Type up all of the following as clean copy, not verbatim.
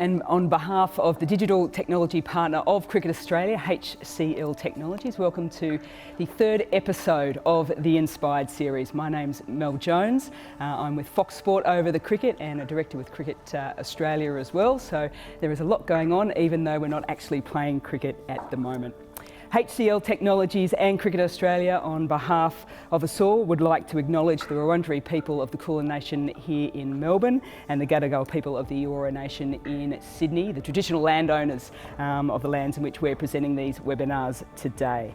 and on behalf of the digital technology partner of Cricket Australia, HCL Technologies, welcome to the third episode of the Inspired series. My name's Mel Jones. I'm with Fox Sport over the cricket and a director with Cricket Australia as well. So there is a lot going on, even though we're not actually playing cricket at the moment. HCL Technologies and Cricket Australia, on behalf of us all, would like to acknowledge the Wurundjeri people of the Kulin Nation here in Melbourne and the Gadigal people of the Eora Nation in Sydney, the traditional landowners of the lands in which we're presenting these webinars today.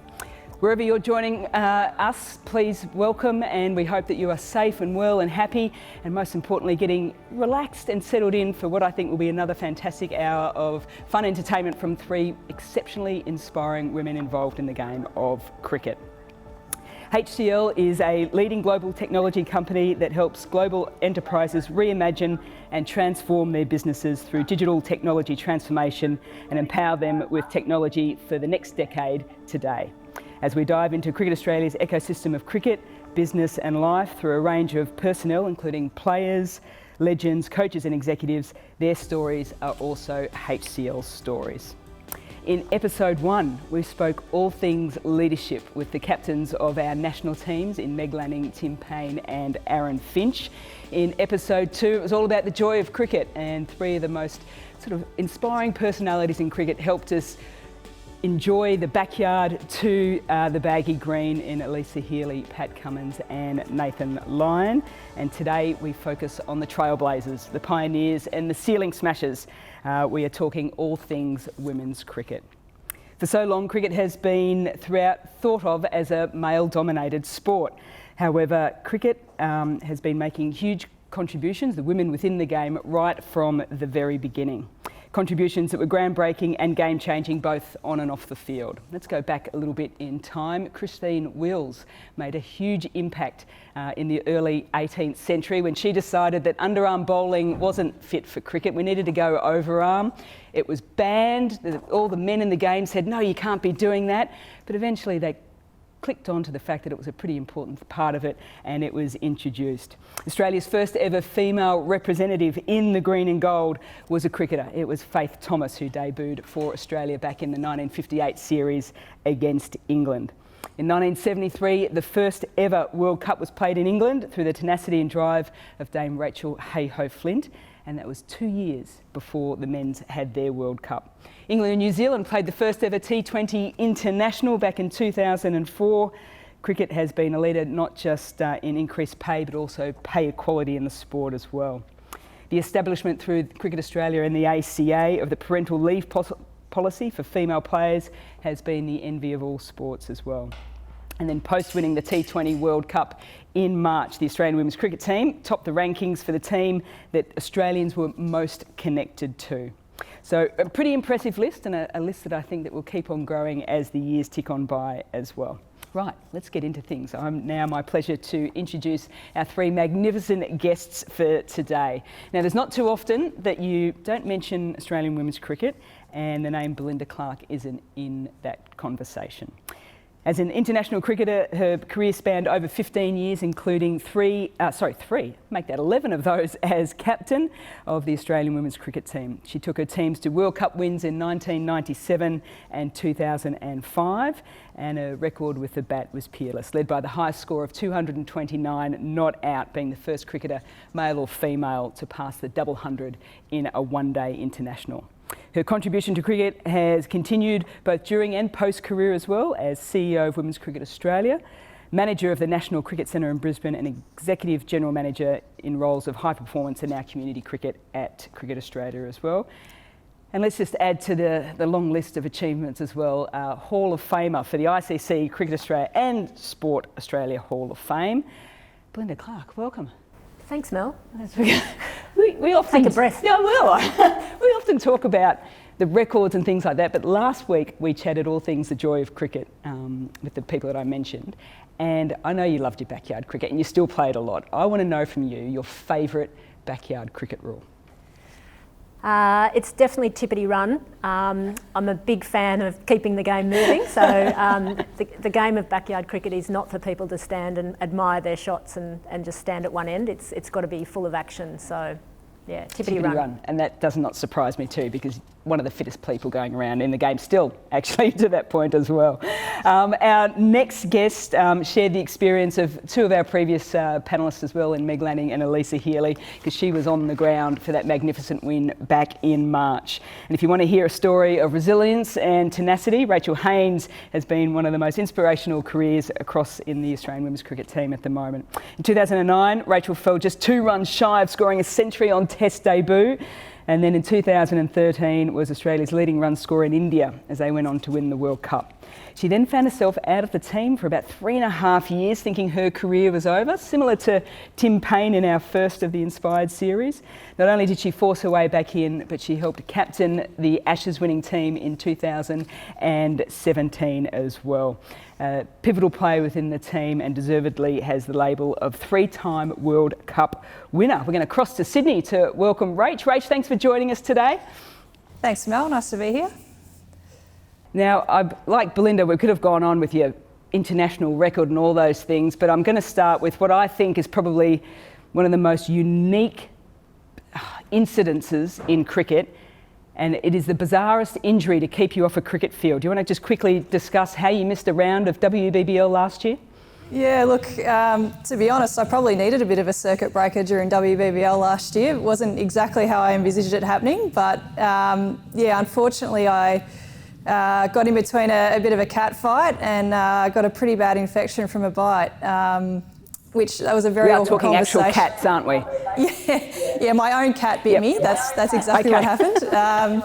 Wherever you're joining us, please welcome, and we hope that you are safe and well and happy, and most importantly getting relaxed and settled in for what I think will be another fantastic hour of fun entertainment from three exceptionally inspiring women involved in the game of cricket. HCL is a leading global technology company that helps global enterprises reimagine and transform their businesses through digital technology transformation and empower them with technology for the next decade today. As we dive into Cricket Australia's ecosystem of cricket, business and life through a range of personnel, including players, legends, coaches and executives, their stories are also HCL's stories. In episode 1, we spoke all things leadership with the captains of our national teams in Meg Lanning, Tim Payne and Aaron Finch. In episode 2, it was all about the joy of cricket, and three of the most sort of inspiring personalities in cricket helped us enjoy the backyard to the baggy green in Elisa Healy, Pat Cummins and Nathan Lyon. And today we focus on the trailblazers, the pioneers and the ceiling smashers. We are talking all things women's cricket. For so long, cricket has been thought of as a male-dominated sport. However, cricket has been making huge contributions, the women within the game, right from the very beginning. Contributions that were groundbreaking and game-changing both on and off the field. Let's go back a little bit in time. Christine Wills made a huge impact in the early 18th century when she decided that underarm bowling wasn't fit for cricket. We needed to go overarm. It was banned. All the men in the game said, no, you can't be doing that. But eventually they clicked on to the fact that it was a pretty important part of it, and it was introduced. Australia's first ever female representative in the green and gold was a cricketer. It was Faith Thomas, who debuted for Australia back in the 1958 series against England. In 1973, the first ever World Cup was played in England through the tenacity and drive of Dame Rachael Haynes Flint, and that was 2 years before the men's had their World Cup. England and New Zealand played the first ever T20 international back in 2004. Cricket has been a leader not just in increased pay, but also pay equality in the sport as well. The establishment through Cricket Australia and the ACA of the parental leave policy for female players has been the envy of all sports as well. And then post-winning the T20 World Cup in March, the Australian women's cricket team topped the rankings for the team that Australians were most connected to. So a pretty impressive list, and a list that I think that will keep on growing as the years tick on by as well. Right, let's get into things. Now my pleasure to introduce our three magnificent guests for today. Now, there's not too often that you don't mention Australian women's cricket, and the name Belinda Clark isn't in that conversation. As an international cricketer, her career spanned over 15 years, including 11 of those as captain of the Australian women's cricket team. She took her teams to World Cup wins in 1997 and 2005, and her record with the bat was peerless, led by the highest score of 229 not out, being the first cricketer, male or female, to pass the double hundred in a one-day international. Her contribution to cricket has continued both during and post-career, as well as CEO of Women's Cricket Australia, manager of the National Cricket Centre in Brisbane, and executive general manager in roles of high performance and now community cricket at Cricket Australia as well. And let's just add to the long list of achievements as well, Hall of Famer for the ICC, Cricket Australia and Sport Australia Hall of Fame. Belinda Clark, welcome. Thanks, Mel. We often take a breath. Yeah, well, we often talk about the records and things like that, but last week we chatted all things the joy of cricket with the people that I mentioned, and I know you loved your backyard cricket and you still play it a lot. I want to know from you your favourite backyard cricket rule. It's definitely tippity run. I'm a big fan of keeping the game moving, so the game of backyard cricket is not for people to stand and admire their shots and just stand at one end. It's got to be full of action, so Yeah, tippity run. And that does not surprise me too, because one of the fittest people going around in the game still, actually, to that point as well. Our next guest shared the experience of two of our previous panellists as well, in Meg Lanning and Elisa Healy, because she was on the ground for that magnificent win back in March. And if you want to hear a story of resilience and tenacity, Rachael Haynes has been one of the most inspirational careers across in the Australian women's cricket team at the moment. In 2009, Rachael fell just 2 runs shy of scoring a century on Test debut. And then in 2013 was Australia's leading run scorer in India as they went on to win the World Cup. She then found herself out of the team for about 3.5 years, thinking her career was over, similar to Tim Payne in our first of the Inspired series. Not only did she force her way back in, but she helped captain the Ashes winning team in 2017 as well. Pivotal player within the team, and deservedly has the label of 3-time World Cup winner. We're going to cross to Sydney to welcome Rach. Rach, thanks for joining us today. Thanks, Mel. Nice to be here. Now, like Belinda, we could have gone on with your international record and all those things, but I'm going to start with what I think is probably one of the most unique incidences in cricket, and it is the bizarrest injury to keep you off a cricket field. Do you want to just quickly discuss how you missed a round of WBBL last year? Yeah, look, to be honest, I probably needed a bit of a circuit breaker during WBBL last year. It wasn't exactly how I envisaged it happening, but yeah, unfortunately I got in between a bit of a cat fight and got a pretty bad infection from a bite, which that was a very awkward conversation. We are talking actual cats, aren't we? Yeah, my own cat bit me. That's exactly what happened.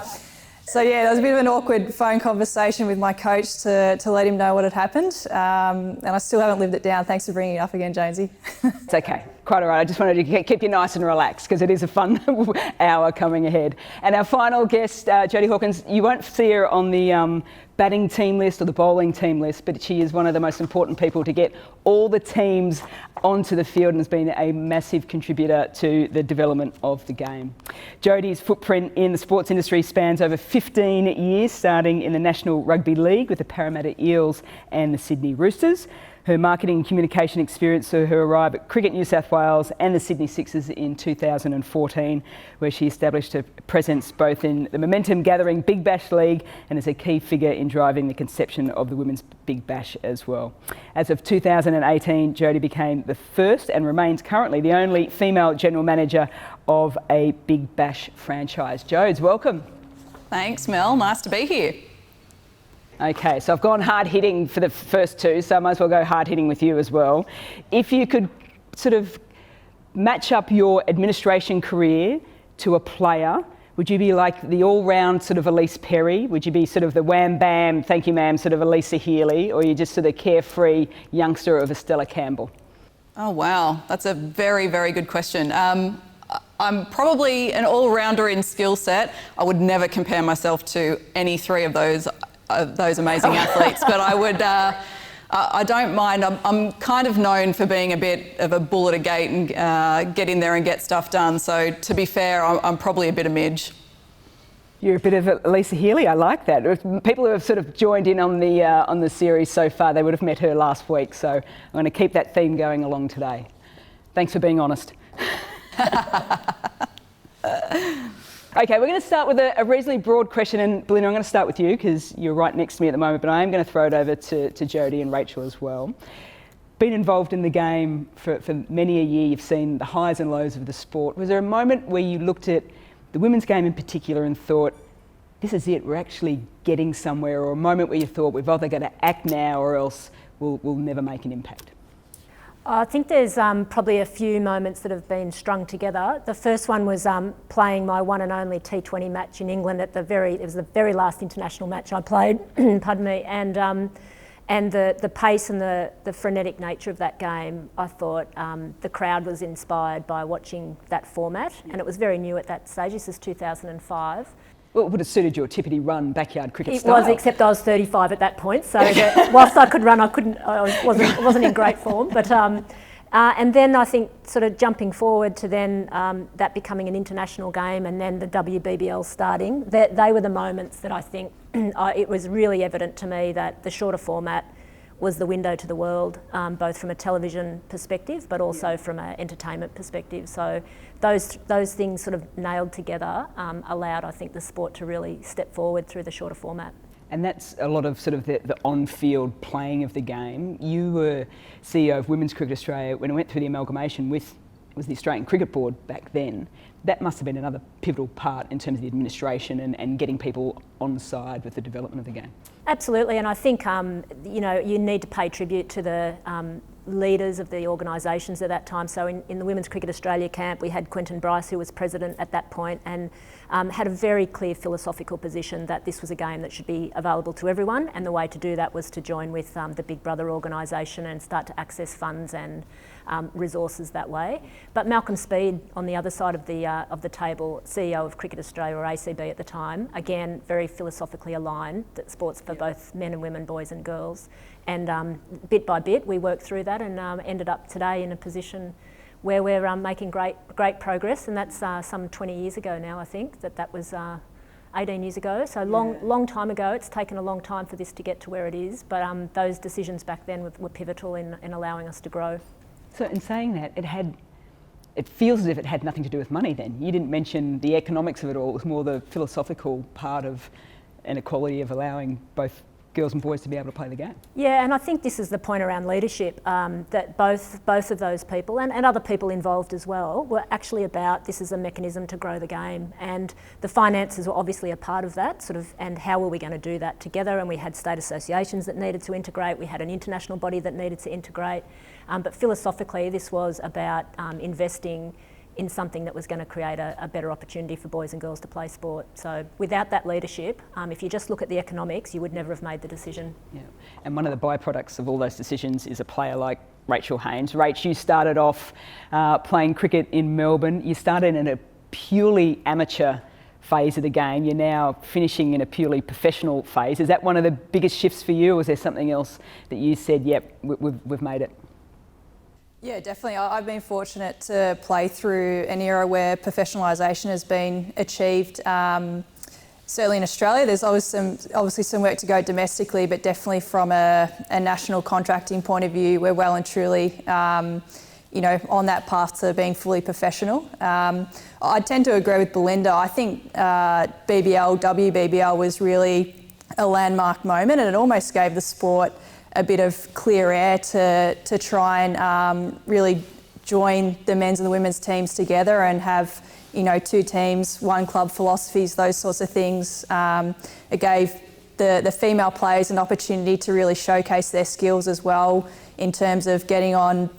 So yeah, there was a bit of an awkward phone conversation with my coach to let him know what had happened, and I still haven't lived it down. Thanks for bringing it up again, Jonesy. It's okay, quite all right. I just wanted to keep you nice and relaxed, because it is a fun hour coming ahead. And our final guest, Jody Hawkins, you won't see her on the batting team list or the bowling team list, but she is one of the most important people to get all the teams onto the field and has been a massive contributor to the development of the game. Jody's footprint in the sports industry spans over 15 years, starting in the National Rugby League with the Parramatta Eels and the Sydney Roosters. Her marketing and communication experience saw her arrive at Cricket New South Wales and the Sydney Sixers in 2014, where she established a presence both in the momentum-gathering Big Bash League and as a key figure in driving the conception of the Women's Big Bash as well. As of 2018, Jody became the first and remains currently the only female general manager of a Big Bash franchise. Jodes, welcome. Thanks, Mel. Nice to be here. Okay, so I've gone hard hitting for the first two, so I might as well go hard hitting with you as well. If you could sort of match up your administration career to a player, would you be like the all-round sort of Elise Perry? Would you be sort of the wham bam, thank you ma'am, sort of Elisa Healy? Or are you just sort of carefree youngster of a Stella Campbell? Oh, wow. That's a very, very good question. I'm probably an all-rounder in skill set. I would never compare myself to any three of those amazing athletes, but I would. I don't mind. I'm kind of known for being a bit of a bull at a gate and get in there and get stuff done. So to be fair, I'm probably a bit of midge. You're a bit of Elisa Healy. I like that. People who have sort of joined in on the series so far, they would have met her last week. So I'm going to keep that theme going along today. Thanks for being honest. Okay, we're going to start with a reasonably broad question, and Belinda, I'm going to start with you because you're right next to me at the moment, but I am going to throw it over to Jody and Rachael as well. Been involved in the game for many a year, you've seen the highs and lows of the sport. Was there a moment where you looked at the women's game in particular and thought, this is it, we're actually getting somewhere, or a moment where you thought, we've either got to act now or else we'll never make an impact? I think there's probably a few moments that have been strung together. The first one was playing my one and only T20 match in England it was the very last international match I played, pardon me, and the pace and the frenetic nature of that game, I thought the crowd was inspired by watching that format, and it was very new at that stage. This is 2005. Well, it would have suited your tippity run backyard cricket style. It was, except I was 35 at that point, so that whilst I could run, I wasn't in great form. But and then I think sort of jumping forward to then that becoming an international game, and then the WBBL starting. They were the moments that I think it was really evident to me that the shorter format was the window to the world, both from a television perspective, but also from an entertainment perspective. So those things sort of nailed together allowed, I think, the sport to really step forward through the shorter format. And that's a lot of sort of the on-field playing of the game. You were CEO of Women's Cricket Australia when it went through the amalgamation with the Australian Cricket Board back then. That must have been another pivotal part in terms of the administration and getting people on side with the development of the game. Absolutely, and I think you need to pay tribute to the leaders of the organisations at that time. So in the Women's Cricket Australia camp, we had Quentin Bryce, who was president at that point, and had a very clear philosophical position that this was a game that should be available to everyone, and the way to do that was to join with the Big Brother organisation and start to access funds and resources that way. But Malcolm Speed, on the other side of the table, CEO of Cricket Australia, or ACB at the time, again very philosophically aligned that sports for both men and women, boys and girls. And bit by bit, we worked through that and ended up today in a position where we're making great progress. And that's some 20 years ago now, I think, that was 18 years ago. So long time ago. It's taken a long time for this to get to where it is. But those decisions back then were pivotal in allowing us to grow. So in saying that, it feels as if it had nothing to do with money then. You didn't mention the economics of it all. It was more the philosophical part of an equality of allowing both girls and boys to be able to play the game. Yeah, and I think this is the point around leadership, that both of those people and other people involved as well were actually about this is a mechanism to grow the game, and the finances were obviously a part of that sort of, and how were we going to do that together? And we had state associations that needed to integrate, we had an international body that needed to integrate, but philosophically this was about investing in something that was going to create a better opportunity for boys and girls to play sport. So without that leadership, if you just look at the economics, you would never have made the decision. Yeah, and one of the byproducts of all those decisions is a player like Rachael Haynes. Rach, you started off playing cricket in Melbourne. You started in a purely amateur phase of the game. You're now finishing in a purely professional phase. Is that one of the biggest shifts for you, or was there something else that you said, yep, we've made it? Yeah, definitely. I've been fortunate to play through an era where professionalisation has been achieved. Certainly in Australia, there's obviously some work to go domestically, but definitely from a national contracting point of view, we're well and truly, on that path to being fully professional. I tend to agree with Belinda. I think WBBL was really a landmark moment, and it almost gave the sport a bit of clear air to try and really join the men's and the women's teams together and have, two teams, one club, philosophies, those sorts of things. It gave the female players an opportunity to really showcase their skills as well in terms of getting on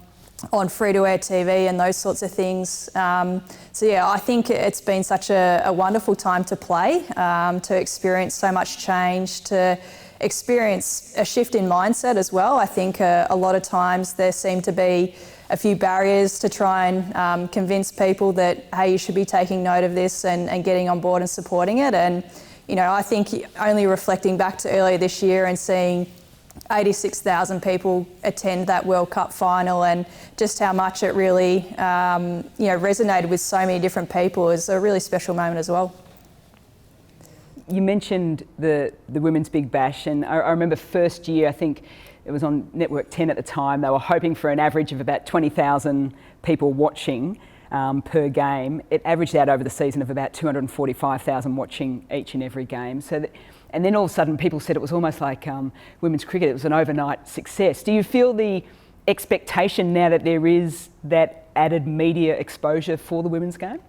free-to-air TV and those sorts of things. I think it's been such a wonderful time to play, to experience so much change, to experience a shift in mindset as well. I think a lot of times there seem to be a few barriers to try and convince people that, hey, you should be taking note of this and getting on board and supporting it. And, I think only reflecting back to earlier this year and seeing 86,000 people attend that World Cup final and just how much it really, resonated with so many different people is a really special moment as well. You mentioned the Women's Big Bash, and I remember first year, I think it was on Network 10 at the time, they were hoping for an average of about 20,000 people watching per game. It averaged out over the season of about 245,000 watching each and every game. And then all of a sudden people said it was almost like women's cricket, it was an overnight success. Do you feel the expectation now that there is that added media exposure for the women's game?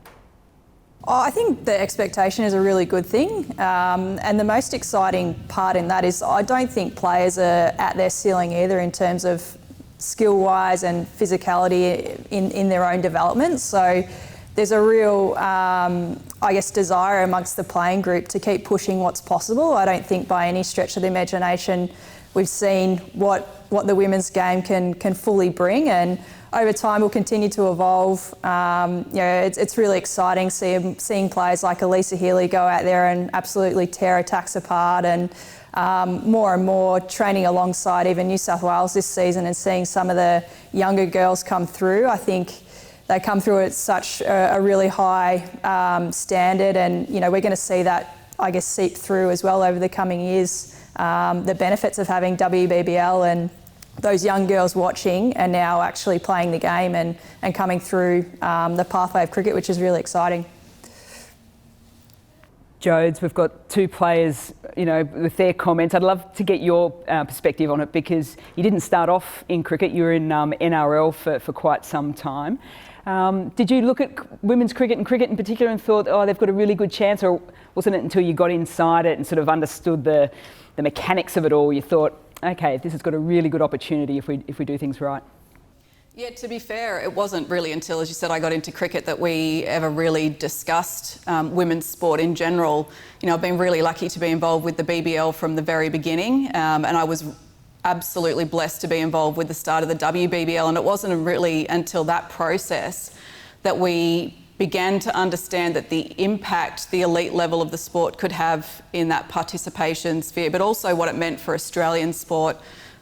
I think the expectation is a really good thing, and the most exciting part in that is I don't think players are at their ceiling either in terms of skill-wise and physicality in their own development. So there's a real, desire amongst the playing group to keep pushing what's possible. I don't think by any stretch of the imagination we've seen what the women's game can fully bring, and over time will continue to evolve. It's really exciting seeing players like Elisa Healy go out there and absolutely tear attacks apart, and more and more training alongside even New South Wales this season and seeing some of the younger girls come through. I think they come through at such a really high standard, and we're going to see that, seep through as well over the coming years. The benefits of having WBBL and those young girls watching are now actually playing the game and coming through the pathway of cricket, which is really exciting. Jodes, we've got two players, with their comments. I'd love to get your perspective on it, because you didn't start off in cricket, you were in NRL for quite some time. Did you look at women's cricket and cricket in particular and thought, oh, they've got a really good chance, or wasn't it until you got inside it and sort of understood the mechanics of it all, you thought, okay, this has got a really good opportunity if we do things right? Yeah, to be fair, it wasn't really until, as you said, I got into cricket that we ever really discussed women's sport in general. I've been really lucky to be involved with the BBL from the very beginning, and I was absolutely blessed to be involved with the start of the WBBL, and it wasn't really until that process that we began to understand that the impact the elite level of the sport could have in that participation sphere, but also what it meant for Australian sport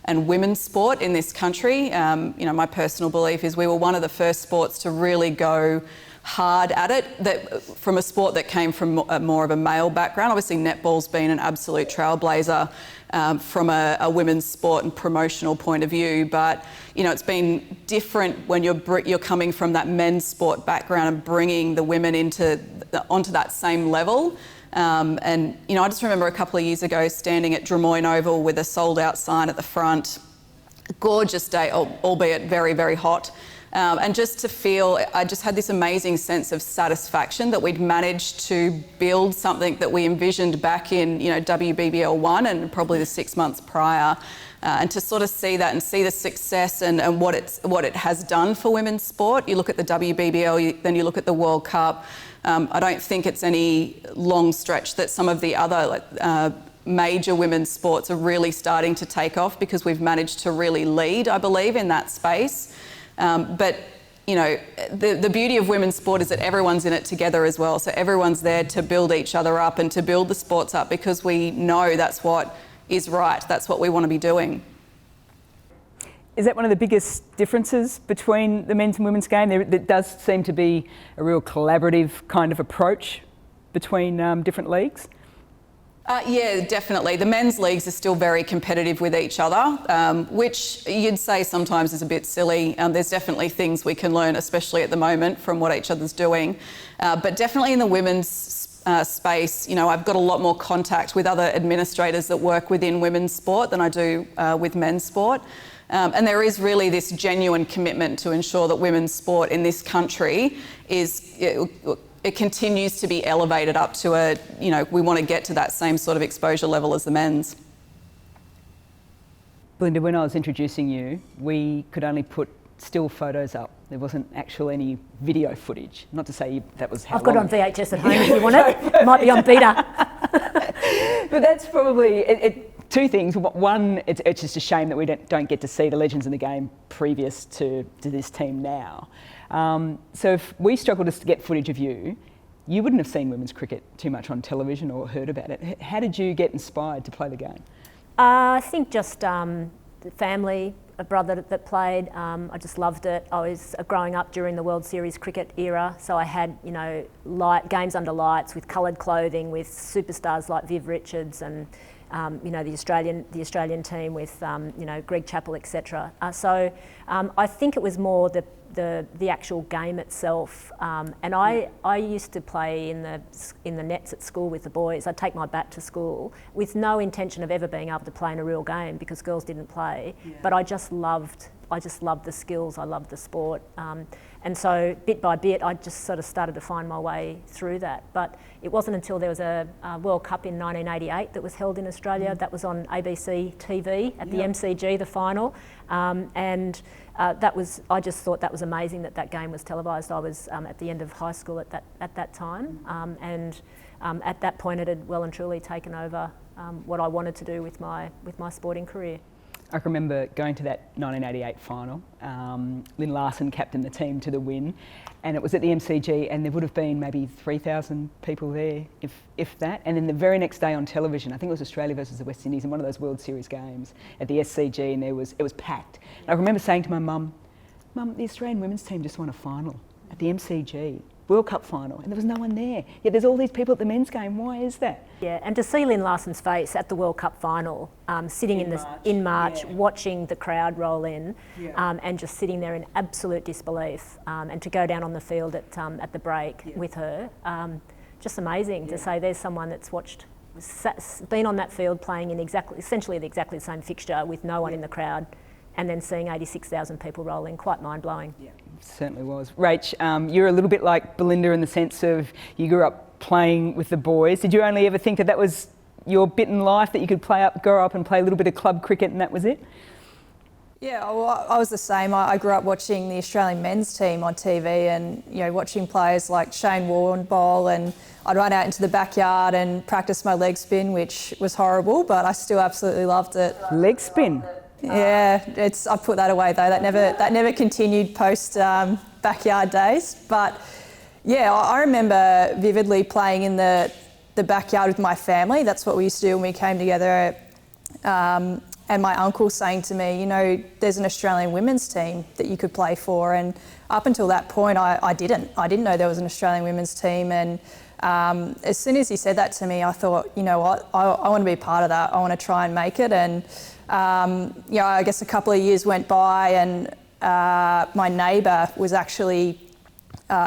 and women's sport in this country. My personal belief is we were one of the first sports to really go hard at it, that from a sport that came from more of a male background. Obviously, netball's been an absolute trailblazer from a women's sport and promotional point of view, but it's been different when you're coming from that men's sport background and bringing the women onto that same level. I just remember a couple of years ago standing at Drummoyne Oval with a sold-out sign at the front. Gorgeous day, albeit very, very hot. And just to feel, I just had this amazing sense of satisfaction that we'd managed to build something that we envisioned back in, WBBL 1 and probably the 6 months prior. And to sort of see that and see the success and what it has done for women's sport. You look at the WBBL, then you look at the World Cup. I don't think it's any long stretch that some of the other major women's sports are really starting to take off, because we've managed to really lead, I believe, in that space. But the beauty of women's sport is that everyone's in it together as well. So everyone's there to build each other up and to build the sports up, because we know that's what is right. That's what we want to be doing. Is that one of the biggest differences between the men's and women's game? There does seem to be a real collaborative kind of approach between different leagues. Yeah, definitely. The men's leagues are still very competitive with each other, which you'd say sometimes is a bit silly. There's definitely things we can learn, especially at the moment, from what each other's doing. But definitely in the women's space, I've got a lot more contact with other administrators that work within women's sport than I do with men's sport. And there is really this genuine commitment to ensure that women's sport in this country it continues to be elevated up to we want to get to that same sort of exposure level as the men's. Belinda, when I was introducing you, we could only put still photos up. There wasn't actually any video footage. Not to say that was how I've got it on VHS at home if you want it. It might be on beta. But that's probably two things. One, it's just a shame that we don't get to see the legends in the game previous to this team now. So if we struggled to get footage of you, you wouldn't have seen women's cricket too much on television or heard about it. How did you get inspired to play the game? I think just the family, a brother that played. I just loved it. I was growing up during the World Series cricket era, so I had games under lights with coloured clothing, with superstars like Viv Richards and the Australian team with Greg Chappell, etc. So I think it was more the actual game itself. And I used to play in the nets at school with the boys. I'd take my bat to school with no intention of ever being able to play in a real game because girls didn't play. Yeah. But I just loved the skills. I loved the sport. And so bit by bit, I just sort of started to find my way through that. But it wasn't until there was a World Cup in 1988 that was held in Australia. That was on ABC TV at the MCG, the final. I just thought that was amazing that game was televised. I was at the end of high school at that time. At that point, it had well and truly taken over what I wanted to do with my sporting career. I can remember going to that 1988 final. Lynn Larson captained the team to the win, and it was at the MCG, and there would have been maybe 3,000 people there, if that. And then the very next day on television, I think it was Australia versus the West Indies in one of those World Series games at the SCG, and it was packed. And I remember saying to my mum, "Mum, the Australian women's team just won a final at the MCG. World Cup final, and there was no one there. Yet there's all these people at the men's game. Why is that? Yeah, and to see Lynn Larson's face at the World Cup final, sitting in March, watching the crowd roll in, and just sitting there in absolute disbelief, and to go down on the field at the break with her, just amazing to say there's someone that's been on that field playing in essentially the same fixture with no one in the crowd, and then seeing 86,000 people roll in, quite mind-blowing. Yeah, it certainly was. Rach, you're a little bit like Belinda in the sense of you grew up playing with the boys. Did you only ever think that was your bit in life, that you could grow up and play a little bit of club cricket and that was it? Yeah, well, I was the same. I grew up watching the Australian men's team on TV and, watching players like Shane Warne bowl, and I'd run out into the backyard and practice my leg spin, which was horrible, but I still absolutely loved it. Leg spin? Yeah, I put that away though. That never continued post backyard days. But yeah, I remember vividly playing in the backyard with my family. That's what we used to do when we came together. And my uncle saying to me, there's an Australian women's team that you could play for. And up until that point, I didn't know there was an Australian women's team. And as soon as he said that to me, I thought, you know what, I want to be a part of that. I want to try and make it. And I guess a couple of years went by, and my neighbour was actually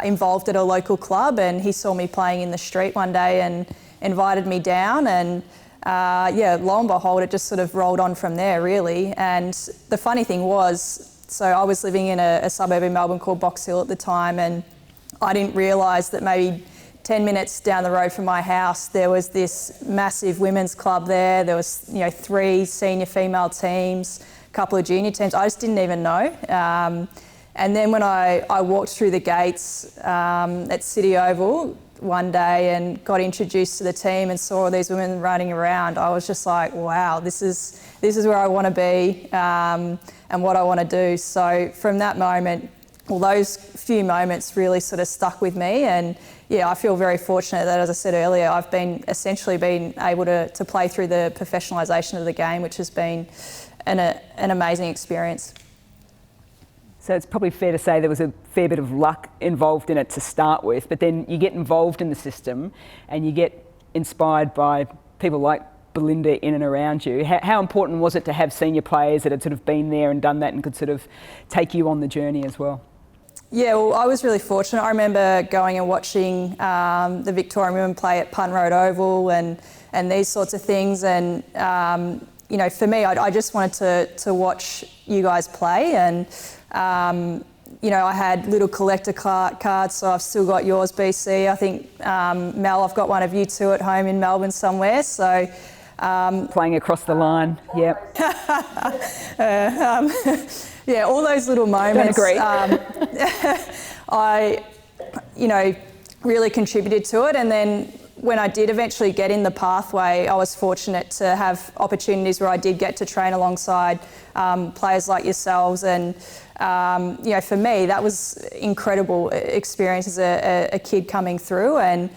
involved at a local club, and he saw me playing in the street one day and invited me down, and lo and behold, it just sort of rolled on from there, really. And the funny thing was, so I was living in a suburb in Melbourne called Box Hill at the time, and I didn't realise that maybe 10 minutes down the road from my house, there was this massive women's club there. There was, 3 senior female teams, a couple of junior teams. I just didn't even know. And then when I walked through the gates at City Oval one day and got introduced to the team and saw all these women running around, I was just like, wow, this is where I want to be and what I want to do. So from that moment, those few moments really sort of stuck with me. And yeah, I feel very fortunate that, as I said earlier, I've essentially been able to play through the professionalisation of the game, which has been an amazing experience. So it's probably fair to say there was a fair bit of luck involved in it to start with, but then you get involved in the system and you get inspired by people like Belinda in and around you. How important was it to have senior players that had sort of been there and done that and could sort of take you on the journey as well? Yeah, well, I was really fortunate. I remember going and watching the Victorian women play at Punt Road Oval and these sorts of things. And, for me, I just wanted to watch you guys play. And, I had little collector cards, so I've still got yours, BC. I think, Mel, I've got one of you two at home in Melbourne somewhere. So playing across the line, yep. Yeah, all those little moments. Don't agree. I, really contributed to it. And then when I did eventually get in the pathway, I was fortunate to have opportunities where I did get to train alongside players like yourselves. And, for me, that was incredible experience as a kid coming through. And,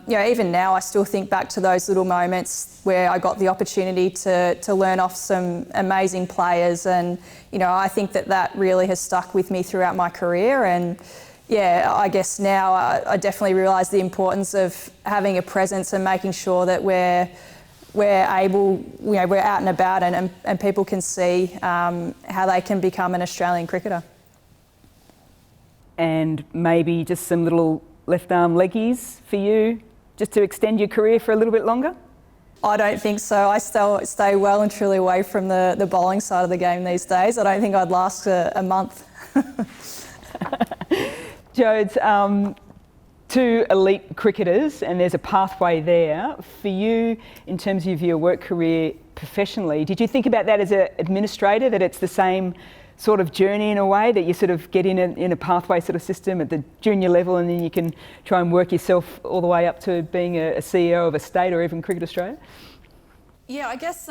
even now I still think back to those little moments where I got the opportunity to learn off some amazing players. And, I think that really has stuck with me throughout my career. And yeah, I guess now I definitely realise the importance of having a presence and making sure that we're able, we're out and about and people can see how they can become an Australian cricketer. And maybe just some little left arm leggies for you, just to extend your career for a little bit longer? I don't think so. I still stay well and truly away from the bowling side of the game these days. I don't think I'd last a month. Jodes, two elite cricketers, and there's a pathway there. For you, in terms of your work career professionally, did you think about that as an administrator, that it's the same sort of journey in a way, that you sort of get in a pathway sort of system at the junior level and then you can try and work yourself all the way up to being a CEO of a state or even Cricket Australia? Yeah, I guess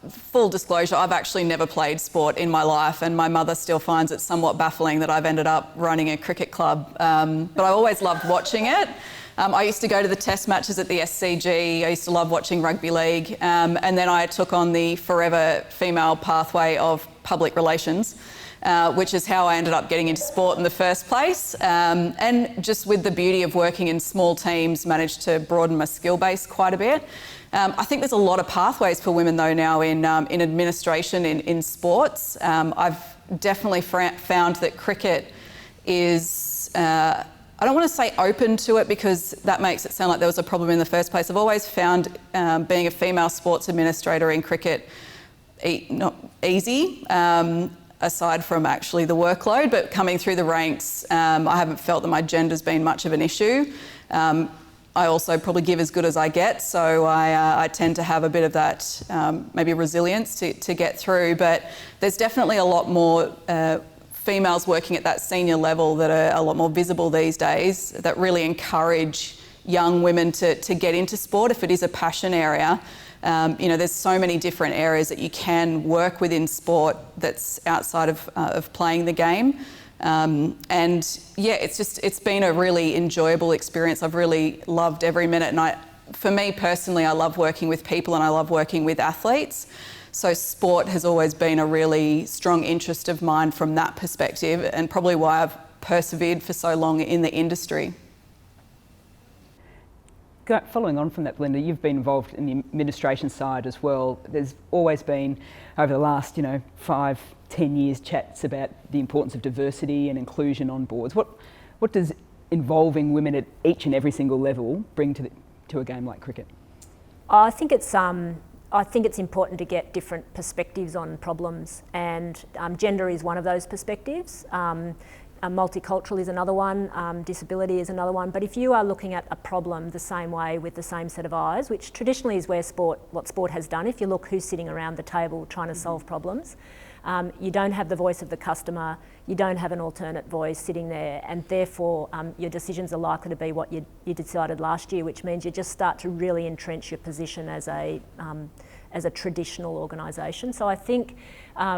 full disclosure, I've actually never played sport in my life, and my mother still finds it somewhat baffling that I've ended up running a cricket club, but I always loved watching it. I used to go to the test matches at the SCG. I used to love watching rugby league, and then I took on the forever female pathway of public relations. which is how I ended up getting into sport in the first place. And just with the beauty of working in small teams, managed to broaden my skill base quite a bit. I think there's a lot of pathways for women though now in administration in sports. I've definitely found that cricket is, I don't want to say open to it because that makes it sound like there was a problem in the first place. I've always found being a female sports administrator in cricket not easy, aside from actually the workload, but coming through the ranks, I haven't felt that my gender's been much of an issue. I also probably give as good as I get, so I tend to have a bit of that maybe resilience to get through, but there's definitely a lot more females working at that senior level that are a lot more visible these days that really encourage young women to get into sport if it is a passion area. There's so many different areas that you can work within sport that's outside of playing the game. And yeah, it's been a really enjoyable experience. I've really loved every minute. And for me personally, I love working with people and I love working with athletes. So sport has always been a really strong interest of mine from that perspective, and probably why I've persevered for so long in the industry. Following on from that, Belinda, you've been involved in the administration side as well. There's always been, over the last 5-10 years, chats about the importance of diversity and inclusion on boards. What does involving women at each and every single level bring to a game like cricket? I think it's important to get different perspectives on problems, and gender is one of those perspectives. Multicultural is another one, disability is another one, but if you are looking at a problem the same way with the same set of eyes, which traditionally is what sport has done, if you look who's sitting around the table trying to solve problems, you don't have the voice of the customer, you don't have an alternate voice sitting there, and therefore your decisions are likely to be what you decided last year, which means you just start to really entrench your position as a traditional organisation. So I think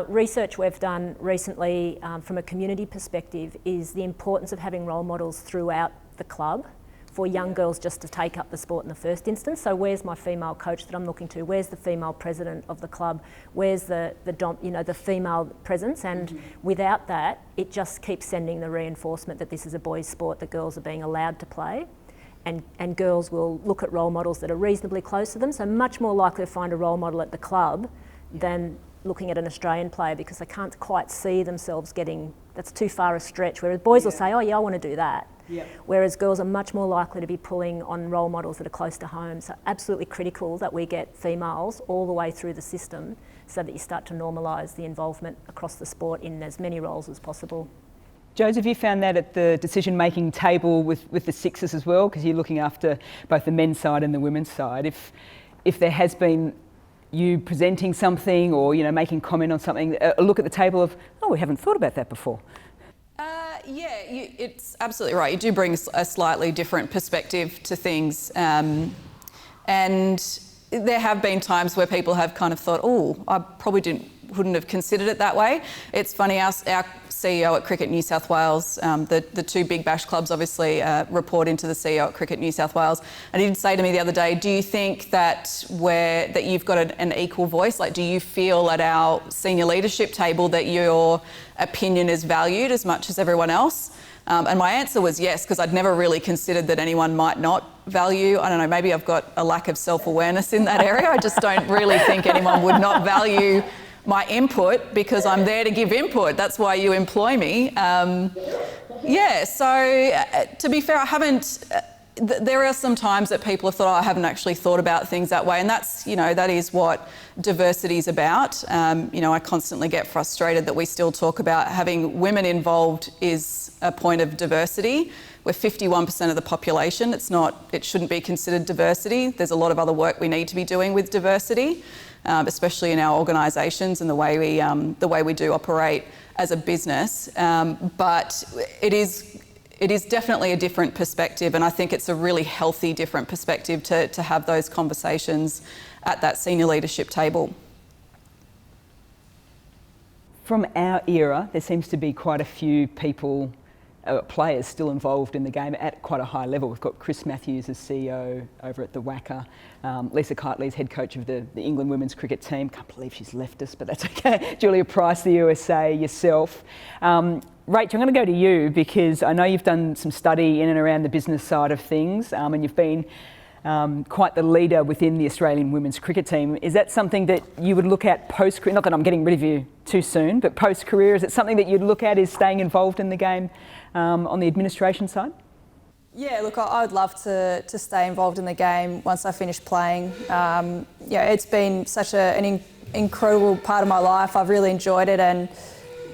research we've done recently from a community perspective is the importance of having role models throughout the club for young girls just to take up the sport in the first instance. So where's my female coach that I'm looking to? Where's the female president of the club? Where's the female presence? And without that, it just keeps sending the reinforcement that this is a boys' sport, that girls are being allowed to play. And girls will look at role models that are reasonably close to them, so much more likely to find a role model at the club than looking at an Australian player, because they can't quite see themselves that's too far a stretch, whereas boys will say, oh yeah, I want to do that. Yeah. Whereas girls are much more likely to be pulling on role models that are close to home. So absolutely critical that we get females all the way through the system so that you start to normalise the involvement across the sport in as many roles as possible. Jodes, have you found that at the decision-making table with the Sixers as well? Because you're looking after both the men's side and the women's side. If there has been you presenting something or making comment on something, a look at the table of, oh, we haven't thought about that before. It's absolutely right. You do bring a slightly different perspective to things, and there have been times where people have kind of thought, oh, I probably wouldn't have considered it that way. It's funny, our CEO at Cricket New South Wales, the two Big Bash clubs obviously report into the CEO at Cricket New South Wales, and he did say to me the other day, do you think that you've got an equal voice? Like, do you feel at our senior leadership table that your opinion is valued as much as everyone else? And my answer was yes, because I'd never really considered that anyone might not value. I don't know, maybe I've got a lack of self-awareness in that area. I just don't really think anyone would not value my input, because I'm there to give input. That's why you employ me. So to be fair, I haven't. There are some times that people have thought, oh, I haven't actually thought about things that way, and that is what diversity is about. I constantly get frustrated that we still talk about having women involved is a point of diversity. We're 51% of the population. It shouldn't be considered diversity. There's a lot of other work we need to be doing with diversity, especially in our organisations and the way we do operate as a business. But it is definitely a different perspective, and I think it's a really healthy different perspective to have those conversations at that senior leadership table. From our era, there seems to be quite a few people players still involved in the game at quite a high level. We've got Chris Matthews as CEO over at the WACA. Lisa Kitely's head coach of the England women's cricket team. Can't believe she's left us, but that's okay. Julia Price, the USA, yourself. Rach, I'm going to go to you because I know you've done some study in and around the business side of things, and you've been quite the leader within the Australian women's cricket team. Is that something that you would look at post-career? Not that I'm getting rid of you too soon, but post-career, is it something that you'd look at is staying involved in the game on the administration side? Yeah, look, I would love to stay involved in the game once I finish playing. It's been such an incredible part of my life. I've really enjoyed it, and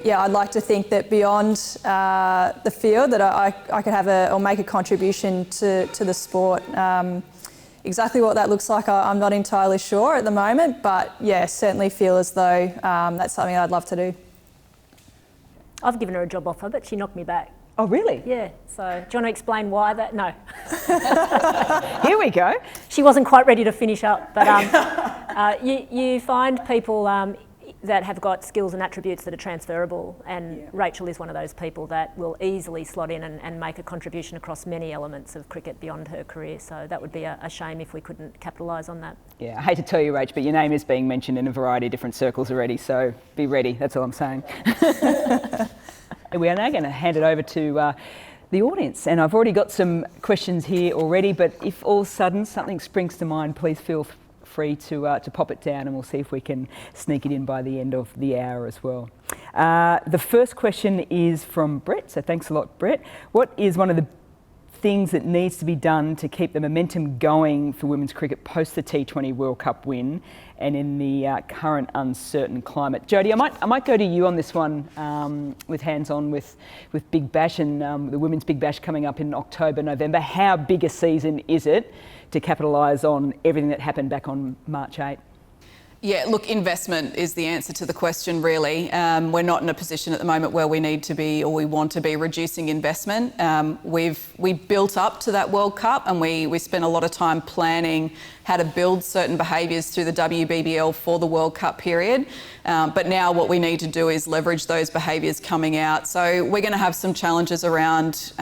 I'd like to think that beyond the field that I could have or make a contribution to the sport. Exactly what that looks like, I'm not entirely sure at the moment, but certainly feel as though that's something I'd love to do. I've given her a job offer, but she knocked me back. Oh, really? Yeah, so do you want to explain why that? No. Here we go. She wasn't quite ready to finish up, but you find people that have got skills and attributes that are transferable, and Rachael is one of those people that will easily slot in and make a contribution across many elements of cricket beyond her career, so that would be a shame if we couldn't capitalise on that. Yeah, I hate to tell you, Rach, but your name is being mentioned in a variety of different circles already, so be ready, that's all I'm saying. We are now going to hand it over to the audience, and I've already got some questions here already, but if all of a sudden something springs to mind, please feel free to pop it down and we'll see if we can sneak it in by the end of the hour as well. The first question is from Brett, so thanks a lot, Brett. What is one of the things that needs to be done to keep the momentum going for women's cricket post the T20 World Cup win and in the current uncertain climate? Jodie, I might go to you on this one with hands-on with Big Bash and the Women's Big Bash coming up in October, November. How big a season is it to capitalise on everything that happened back on March 8? Yeah, look, investment is the answer to the question, really. We're not in a position at the moment where we need to be or we want to be reducing investment. We built up to that World Cup and we spent a lot of time planning how to build certain behaviours through the WBBL for the World Cup period. But now what we need to do is leverage those behaviours coming out. So we're going to have some challenges around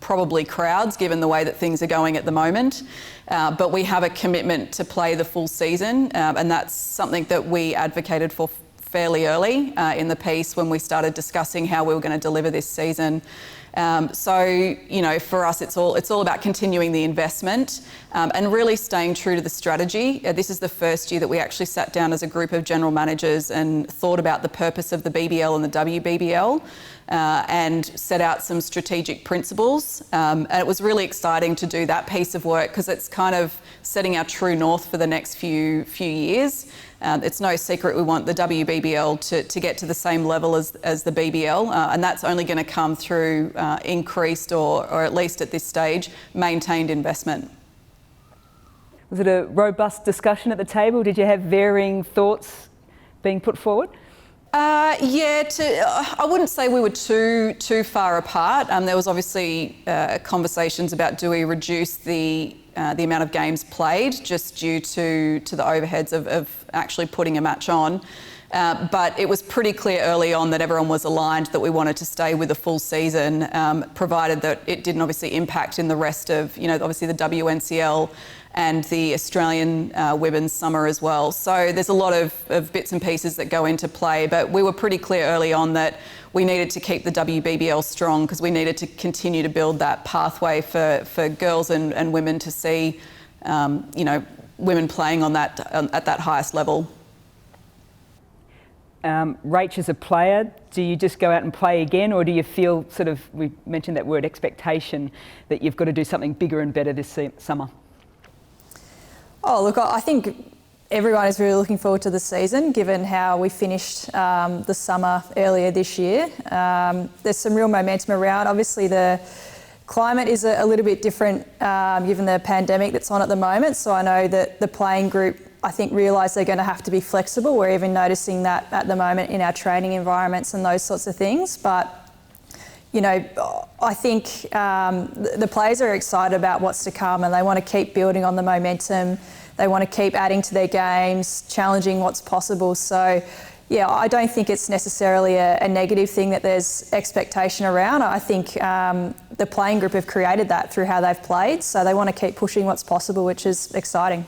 probably crowds, given the way that things are going at the moment. But we have a commitment to play the full season, and that's something that we advocated for fairly early in the piece when we started discussing how we were going to deliver this season. For us, it's all about continuing the investment and really staying true to the strategy. This is the first year that we actually sat down as a group of general managers and thought about the purpose of the BBL and the WBBL. And set out some strategic principles. And it was really exciting to do that piece of work because it's kind of setting our true north for the next few years. It's no secret we want the WBBL to get to the same level as the BBL, and that's only going to come through increased or at least at this stage, maintained investment. Was it a robust discussion at the table? Did you have varying thoughts being put forward? I wouldn't say we were too far apart. There was obviously conversations about do we reduce the amount of games played just due to the overheads of actually putting a match on. But it was pretty clear early on that everyone was aligned that we wanted to stay with a full season, provided that it didn't obviously impact in the rest of, obviously the WNCL and the Australian women's summer as well. So there's a lot of bits and pieces that go into play, but we were pretty clear early on that we needed to keep the WBBL strong because we needed to continue to build that pathway for girls and women to see, women playing on that at that highest level. Rach, as a player, do you just go out and play again, or do you feel we mentioned that word expectation, that you've got to do something bigger and better this summer? Oh, look, I think everyone is really looking forward to the season, given how we finished the summer earlier this year. There's some real momentum around. Obviously, the climate is a little bit different given the pandemic that's on at the moment. So I know that the playing group, I think, realise they're going to have to be flexible. We're even noticing that at the moment in our training environments and those sorts of things. But I think the players are excited about what's to come and they want to keep building on the momentum. They want to keep adding to their games, challenging what's possible. So, yeah, I don't think it's necessarily a negative thing that there's expectation around. I think the playing group have created that through how they've played, so they want to keep pushing what's possible, which is exciting.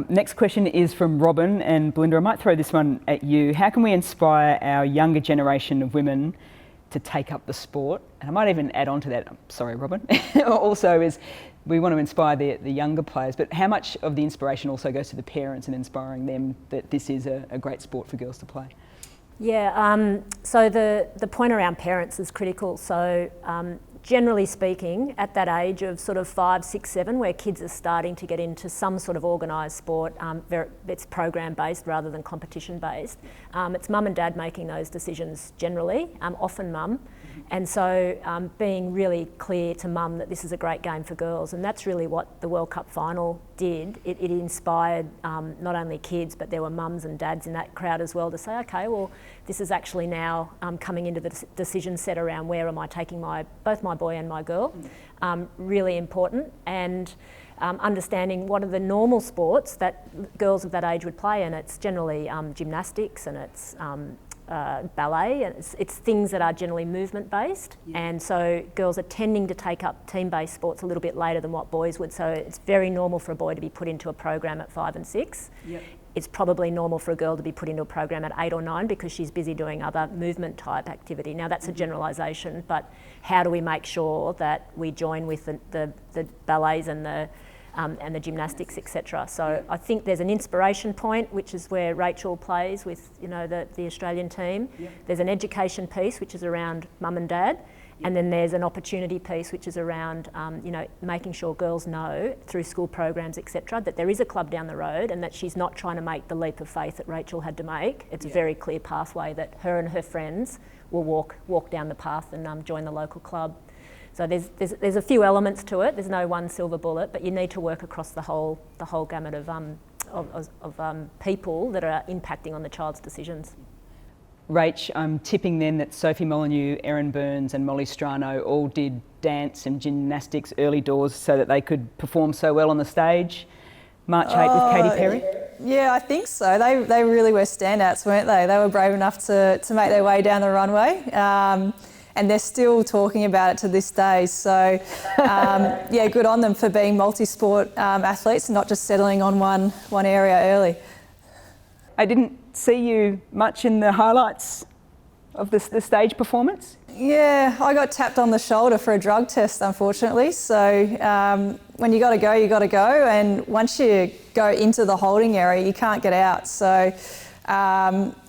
Next question is from Robin, and Belinda, I might throw this one at you. How can we inspire our younger generation of women to take up the sport? And I might even add on to that, sorry Robin, also is we want to inspire the younger players, but how much of the inspiration also goes to the parents and inspiring them that this is a great sport for girls to play? Yeah, so the point around parents is critical. So generally speaking, at that age of sort of 5, 6, 7, where kids are starting to get into some sort of organised sport, it's program-based rather than competition-based. It's mum and dad making those decisions generally, often mum. And so being really clear to mum that this is a great game for girls, and that's really what the World Cup final did. It inspired not only kids, but there were mums and dads in that crowd as well to say, okay, well, this is actually now coming into the decision set around where am I taking both my boy and my girl. Really important. And understanding what are the normal sports that girls of that age would play, and it's generally gymnastics, and it's ballet, and it's things that are generally movement based. And so girls are tending to take up team based sports a little bit later than what boys would, so it's very normal for a boy to be put into a program at 5 and 6. It's probably normal for a girl to be put into a program at 8 or 9 because she's busy doing other movement type activity. Now that's a generalisation, but how do we make sure that we join with the ballets and the gymnastics, etc. So I think there's an inspiration point, which is where Rachael plays with, you know, the Australian team. There's an education piece, which is around mum and dad, and then there's an opportunity piece, which is around, you know, making sure girls know through school programs, etc., that there is a club down the road, and that she's not trying to make the leap of faith that Rachael had to make. It's a very clear pathway that her and her friends will walk down the path and join the local club. So there's a few elements to it. There's no one silver bullet, but you need to work across the whole gamut of people that are impacting on the child's decisions. Rach, I'm tipping then that Sophie Molyneux, Erin Burns and Molly Strano all did dance and gymnastics early doors so that they could perform so well on the stage. March 8 with Katy Perry? Yeah, I think so. They really were standouts, weren't they? They were brave enough to make their way down the runway. And they're still talking about it to this day. So, yeah, good on them for being multi-sport athletes and not just settling on one area early. I didn't see you much in the highlights of the stage performance. Yeah, I got tapped on the shoulder for a drug test, unfortunately. So when you got to go, you got to go. And once you go into the holding area, you can't get out. So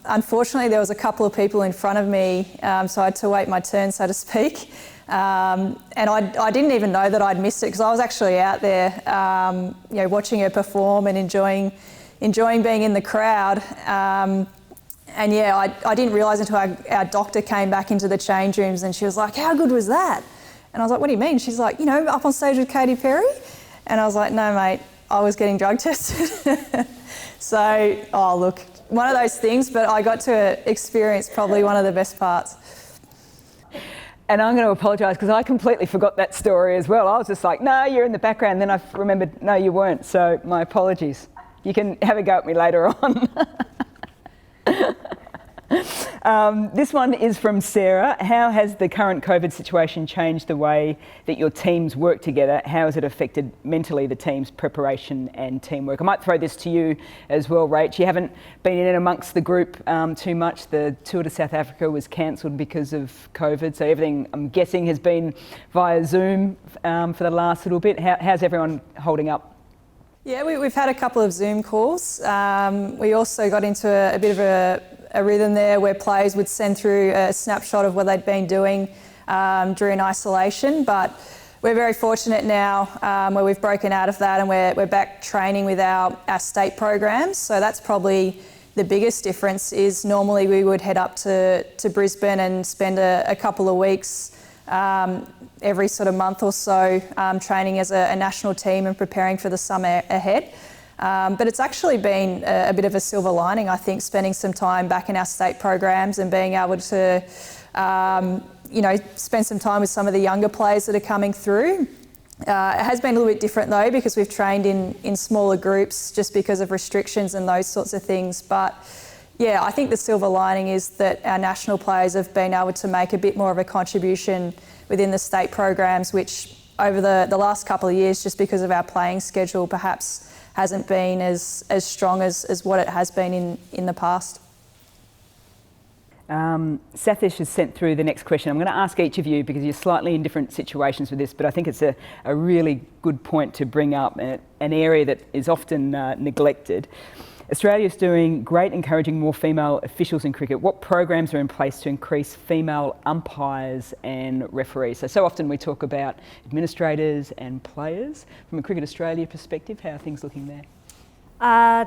unfortunately, there was a couple of people in front of me, so I had to wait my turn, so to speak. And I didn't even know that I'd missed it because I was actually out there, you know, watching her perform and enjoying being in the crowd. And yeah, I didn't realise until our doctor came back into the change rooms and she was like, "How good was that?" And I was like, "What do you mean?" She's like, "You know, up on stage with Katy Perry?" And I was like, "No, mate, I was getting drug tested." So, oh look, one of those things, but I got to experience probably one of the best parts. And I'm going to apologise because I completely forgot that story as well. I was just like, "No, you're in the background." Then I remembered, no, you weren't. So my apologies. You can have a go at me later on. This one is from Sarah. How has the current COVID situation changed the way that your teams work together? How has it affected mentally the team's preparation and teamwork? I might throw this to you as well, Rach. You haven't been in amongst the group too much. The tour to South Africa was cancelled because of COVID, so everything, I'm guessing, has been via Zoom for the last little bit. How's everyone holding up? Yeah, we've had a couple of Zoom calls. We also got into a bit of a rhythm there where players would send through a snapshot of what they'd been doing during isolation. But we're very fortunate now where we've broken out of that and we're back training with our state programs. So that's probably the biggest difference. Is normally we would head up to Brisbane and spend a couple of weeks every sort of month or so training as a national team and preparing for the summer ahead. But it's actually been a bit of a silver lining, I think, spending some time back in our state programs and being able to, you know, spend some time with some of the younger players that are coming through. It has been a little bit different though, because we've trained in smaller groups just because of restrictions and those sorts of things. But yeah, I think the silver lining is that our national players have been able to make a bit more of a contribution within the state programs, which over the last couple of years, just because of our playing schedule, perhaps hasn't been as strong as what it has been in the past. Sathish has sent through the next question. I'm going to ask each of you because you're slightly in different situations with this, but I think it's a really good point to bring up, an area that is often neglected. Australia is doing great encouraging more female officials in cricket. What programs are in place to increase female umpires and referees? So often we talk about administrators and players. From a Cricket Australia perspective, how are things looking there?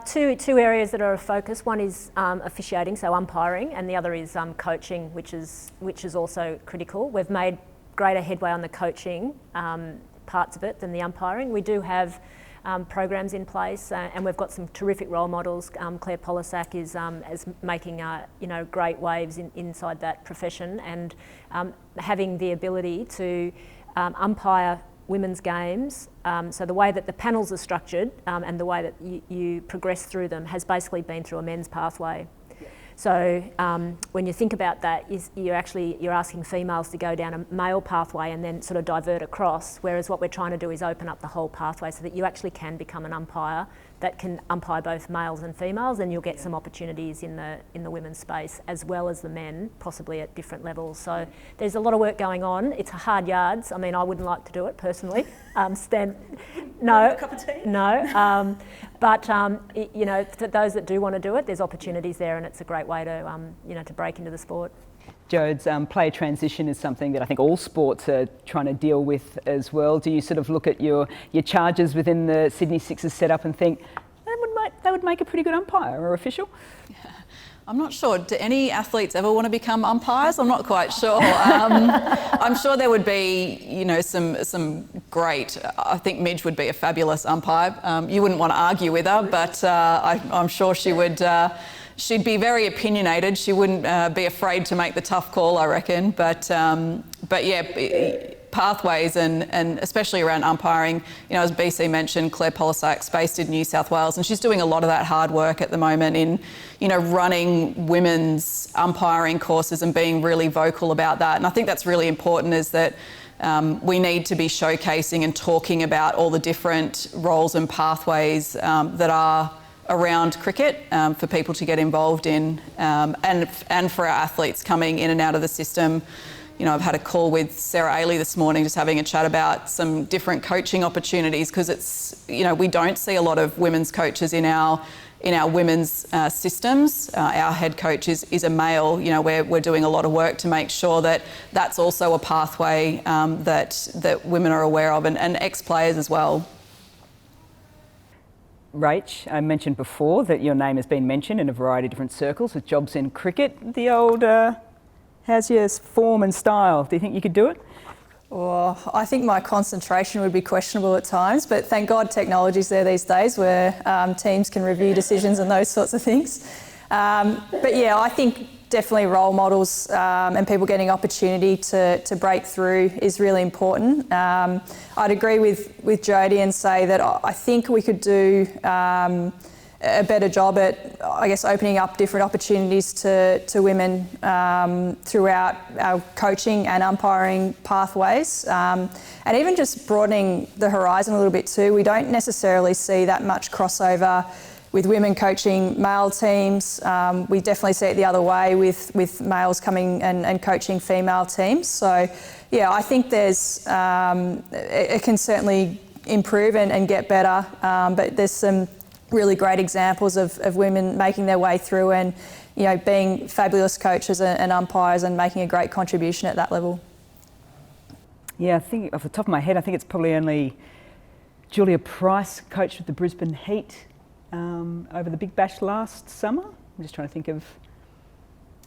Two areas that are a focus. One is officiating, so umpiring, and the other is coaching, which is also critical. We've made greater headway on the coaching parts of it than the umpiring. We do have programs in place, and we've got some terrific role models. Claire Polisak is making great waves inside that profession, and having the ability to umpire women's games. So the way that the panels are structured and the way that you progress through them has basically been through a men's pathway. So when you think about that, you're asking females to go down a male pathway and then sort of divert across, whereas what we're trying to do is open up the whole pathway so that you actually can become an umpire that can umpire both males and females, and you'll get some opportunities in the women's space as well as the men, possibly at different levels. So there's a lot of work going on. It's hard yards. I mean, I wouldn't like to do it personally. No, a cup of tea? No. But for those that do want to do it, there's opportunities there, and it's a great way to break into the sport. Jodes, player transition is something that I think all sports are trying to deal with as well. Do you sort of look at your charges within the Sydney Sixers setup and think they would make a pretty good umpire or official? Yeah. I'm not sure. Do any athletes ever want to become umpires? I'm not quite sure. I'm sure there would be, some great. I think Midge would be a fabulous umpire. You wouldn't want to argue with her, but I'm sure she would. She'd be very opinionated. She wouldn't be afraid to make the tough call, I reckon. But yeah, pathways and especially around umpiring, as BC mentioned, Claire Polisak's based in New South Wales, and she's doing a lot of that hard work at the moment in, running women's umpiring courses and being really vocal about that. And I think that's really important, is that we need to be showcasing and talking about all the different roles and pathways that are around cricket for people to get involved in, and for our athletes coming in and out of the system. I've had a call with Sarah Ailey this morning, just having a chat about some different coaching opportunities, because it's, we don't see a lot of women's coaches in our women's systems. Our head coach is a male. We're doing a lot of work to make sure that that's also a pathway that women are aware of, and ex-players as well. Rach, I mentioned before that your name has been mentioned in a variety of different circles with jobs in cricket. The old, how's your form and style? Do you think you could do it? Well, I think my concentration would be questionable at times, but thank God technology's there these days where teams can review decisions and those sorts of things. But yeah, I think definitely role models and people getting opportunity to break through is really important. I'd agree with Jody and say that I think we could do a better job at, opening up different opportunities to women throughout our coaching and umpiring pathways, and even just broadening the horizon a little bit too. We don't necessarily see that much crossover with women coaching male teams. We definitely see it the other way with males coming and coaching female teams. So yeah, I think there's it can certainly improve and get better, but there's some really great examples of women making their way through and being fabulous coaches and umpires and making a great contribution at that level. Yeah, I think off the top of my head, I think it's probably only Julia Price coached with the Brisbane Heat over the Big Bash last summer. I'm just trying to think of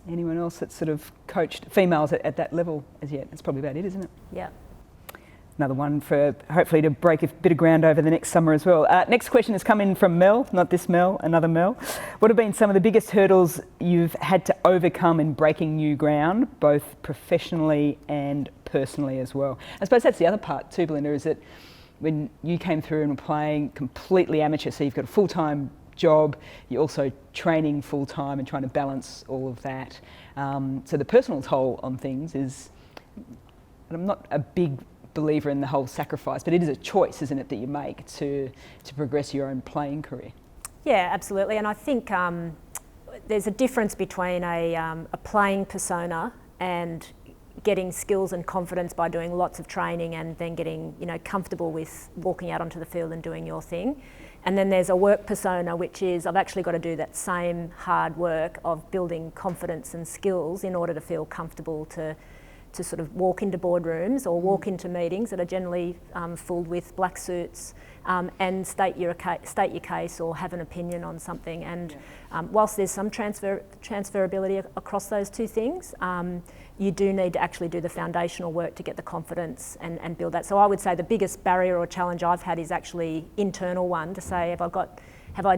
anyone else that's sort of coached females at that level as yet. That's probably about it, isn't it? Yeah. Another one for hopefully to break a bit of ground over the next summer as well. Next question has come in from Mel, not this Mel, another Mel. What have been some of the biggest hurdles you've had to overcome in breaking new ground, both professionally and personally as well? I suppose that's the other part too, Belinda, is that when you came through and were playing completely amateur, so you've got a full-time job, you're also training full-time and trying to balance all of that. So the personal toll on things is, and I'm not a big believer in the whole sacrifice, but it is a choice, isn't it, that you make to progress your own playing career? Yeah, absolutely. And I think there's a difference between a playing persona and getting skills and confidence by doing lots of training and then getting, you know, comfortable with walking out onto the field and doing your thing. And then there's a work persona, which is I've actually got to do that same hard work of building confidence and skills in order to feel comfortable to sort of walk into boardrooms or walk into meetings that are generally filled with black suits and state your case or have an opinion on something. And whilst there's some transferability across those two things, you do need to actually do the foundational work to get the confidence and build that. So I would say the biggest barrier or challenge I've had is actually internal one, to say,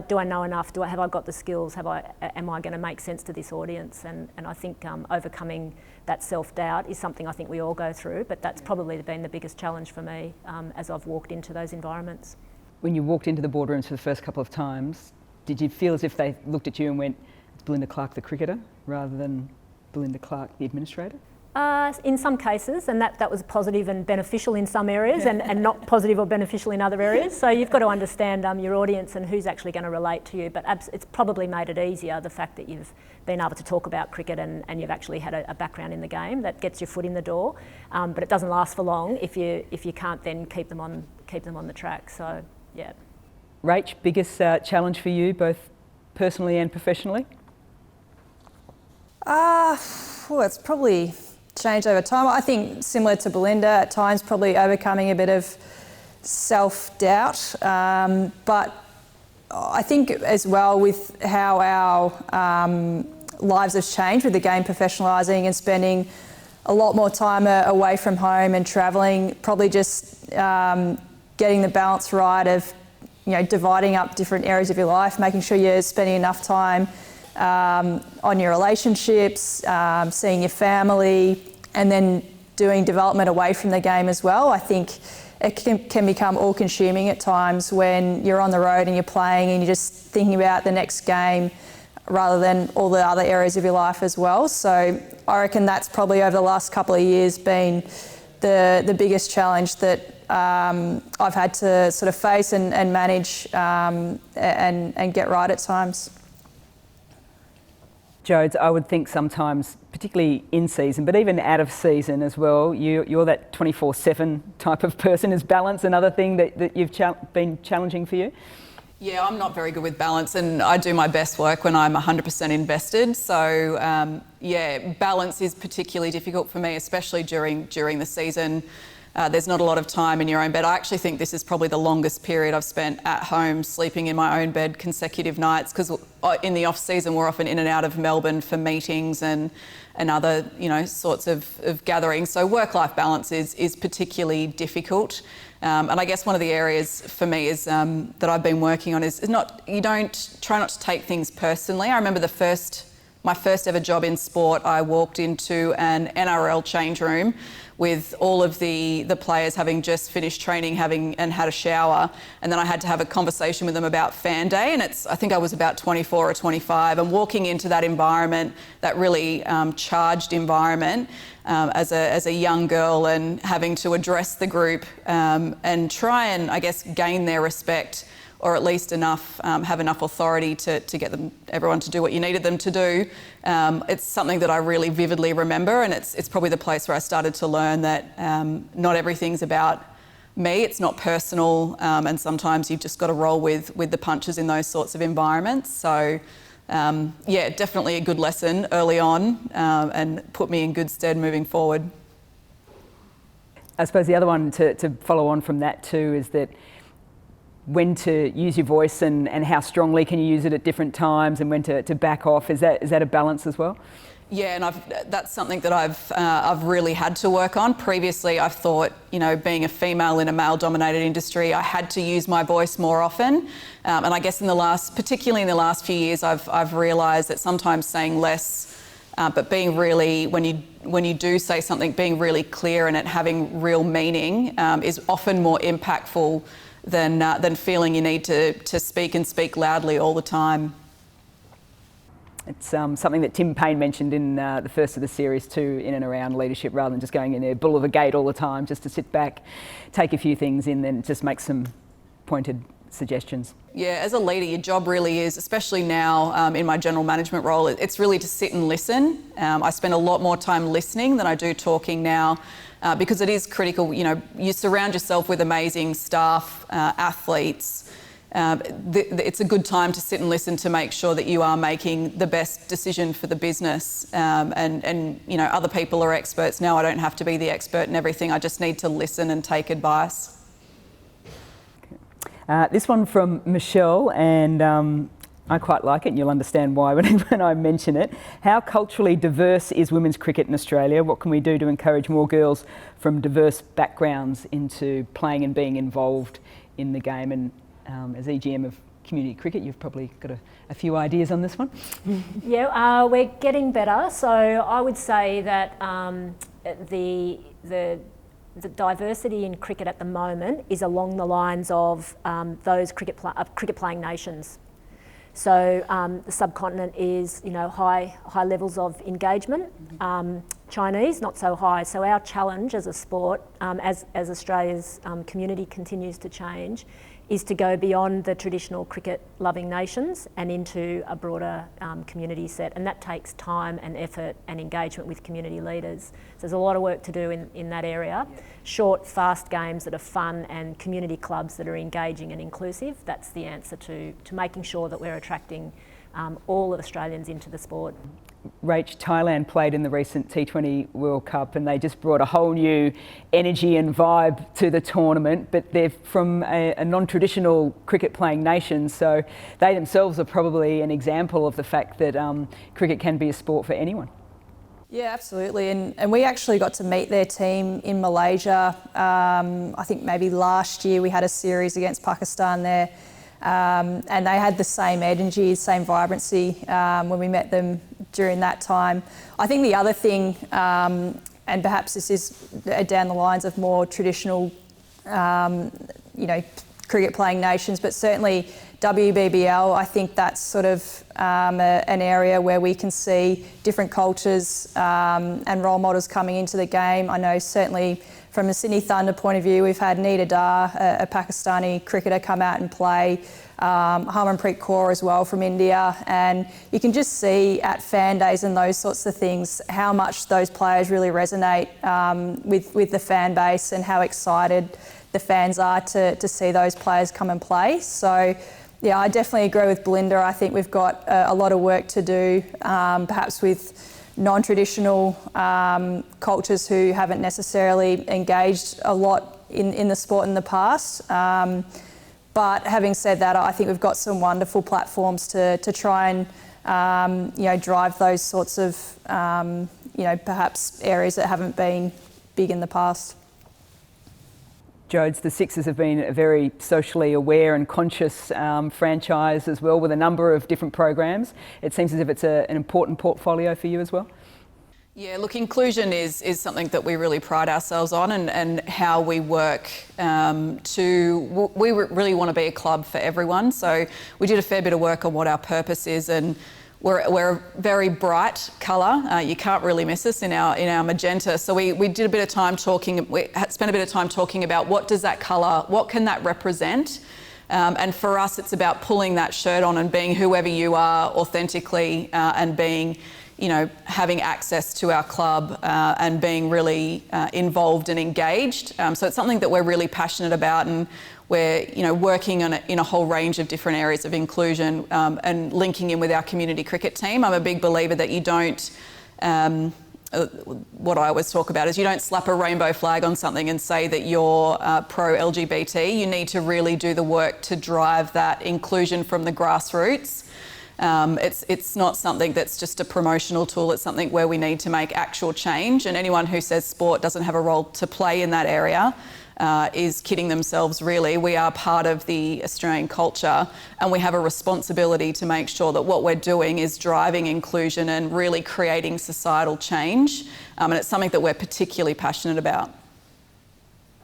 do I know enough? Have I got the skills? Am I going to make sense to this audience? And I think overcoming that self-doubt is something I think we all go through, but that's probably been the biggest challenge for me as I've walked into those environments. When you walked into the boardrooms for the first couple of times, did you feel as if they looked at you and went, it's Belinda Clark, the cricketer, rather than Belinda Clark, the administrator? In some cases, and that was positive and beneficial in some areas and not positive or beneficial in other areas. So you've got to understand your audience and who's actually going to relate to you. But it's probably made it easier, the fact that you've been able to talk about cricket and you've actually had a background in the game that gets your foot in the door. But it doesn't last for long if you can't then keep them on the track. So yeah. Rach, biggest challenge for you, both personally and professionally? It's probably changed over time. I think similar to Belinda, at times probably overcoming a bit of self-doubt. But I think as well with how our lives have changed with the game professionalising and spending a lot more time away from home and travelling, probably just getting the balance right of, you know, dividing up different areas of your life, making sure you're spending enough time on your relationships, seeing your family, and then doing development away from the game as well. I think it can become all-consuming at times when you're on the road and you're playing and you're just thinking about the next game rather than all the other areas of your life as well. So I reckon that's probably over the last couple of years been the biggest challenge that I've had to sort of face and manage and get right at times. Jodes, I would think sometimes, particularly in season, but even out of season as well, you're that 24/7 type of person. Is balance another thing that you've been challenging for you? Yeah, I'm not very good with balance, and I do my best work when I'm 100% invested. So balance is particularly difficult for me, especially during the season. There's not a lot of time in your own bed. I actually think this is probably the longest period I've spent at home sleeping in my own bed consecutive nights, because in the off season we're often in and out of Melbourne for meetings and other, you know, sorts of gatherings. So work-life balance is particularly difficult. And I guess one of the areas for me is that I've been working on is try not to take things personally. I remember my first ever job in sport, I walked into an NRL change room with all of the players having just finished training and had a shower, and then I had to have a conversation with them about fan day, and I think I was about 24 or 25, and walking into that environment, that really charged environment, as a young girl, and having to address the group and try and, I guess, gain their respect, or at least have enough authority to get everyone to do what you needed them to do. It's something that I really vividly remember, and it's probably the place where I started to learn that not everything's about me, it's not personal, and sometimes you've just got to roll with the punches in those sorts of environments. So definitely a good lesson early on, and put me in good stead moving forward. I suppose the other one to follow on from that too is that when to use your voice and how strongly can you use it at different times, and when to back off. Is that a balance as well? Yeah, and that's something that I've really had to work on. Previously, I've thought, you know, being a female in a male-dominated industry, I had to use my voice more often. And I guess particularly in the last few years, I've realised that sometimes saying less, but being really, when when you do say something, being really clear and it having real meaning is often more impactful than feeling you need to speak and speak loudly all the time. It's something that Tim Payne mentioned in the first of the series too, in and around leadership, rather than just going in there bull of a gate all the time, just to sit back, take a few things in, then just make some pointed suggestions. Yeah, as a leader, your job really is, especially now in my general management role, it's really to sit and listen. I spend a lot more time listening than I do talking now, because it is critical. You know, you surround yourself with amazing staff, athletes. It's a good time to sit and listen to make sure that you are making the best decision for the business. And you know, other people are experts now. I don't have to be the expert in everything. I just need to listen and take advice. This one from Michelle, and I quite like it, and you'll understand why when I mention it. How culturally diverse is women's cricket in Australia? What can we do to encourage more girls from diverse backgrounds into playing and being involved in the game? And as EGM of community cricket, you've probably got a few ideas on this one. Yeah, we're getting better. So I would say that the diversity in cricket at the moment is along the lines of those cricket playing nations. So the subcontinent is, you know, high levels of engagement. Chinese, not so high. So our challenge as a sport, as Australia's community continues to change, is to go beyond the traditional cricket-loving nations and into a broader community set. And that takes time and effort and engagement with community leaders. So there's a lot of work to do in that area. Yep. Short, fast games that are fun and community clubs that are engaging and inclusive, that's the answer to making sure that we're attracting all of Australians into the sport. Rach, Thailand played in the recent T20 World Cup and they just brought a whole new energy and vibe to the tournament, but they're from a non-traditional cricket playing nation, so they themselves are probably an example of the fact that cricket can be a sport for anyone. Yeah, absolutely. And we actually got to meet their team in Malaysia. I think maybe last year we had a series against Pakistan there. And they had the same energy, same vibrancy when we met them during that time. I think the other thing, and perhaps this is down the lines of more traditional, cricket playing nations, but certainly WBBL, I think that's sort of an area where we can see different cultures and role models coming into the game. I know certainly from a Sydney Thunder point of view, we've had Neeta Dar, a Pakistani cricketer, come out and play, Harmanpreet Kaur as well from India, and you can just see at fan days and those sorts of things how much those players really resonate with the fan base and how excited the fans are to see those players come and play. So yeah, I definitely agree with Belinda. I think we've got a lot of work to do, perhaps with non-traditional cultures who haven't necessarily engaged a lot in the sport in the past. But having said that, I think we've got some wonderful platforms to try and drive those sorts of perhaps areas that haven't been big in the past. Jodes, the Sixers have been a very socially aware and conscious franchise as well, with a number of different programs. It seems as if it's an important portfolio for you as well. Yeah, look, inclusion is something that we really pride ourselves on, and how we work we really want to be a club for everyone. So we did a fair bit of work on what our purpose is, and we're a very bright colour. You can't really miss us in our magenta. So we did a bit of time talking. We spent a bit of time talking about what does that colour, what can that represent, and for us, it's about pulling that shirt on and being whoever you are authentically, and being, having access to our club and being really involved and engaged. So it's something that we're really passionate about, and we're working on in a whole range of different areas of inclusion and linking in with our community cricket team. I'm a big believer that you don't, what I always talk about is you don't slap a rainbow flag on something and say that you're pro-LGBT. You need to really do the work to drive that inclusion from the grassroots. It's not something that's just a promotional tool. It's something where we need to make actual change, and anyone who says sport doesn't have a role to play in that area is kidding themselves, really. We are part of the Australian culture, and we have a responsibility to make sure that what we're doing is driving inclusion and really creating societal change, and it's something that we're particularly passionate about.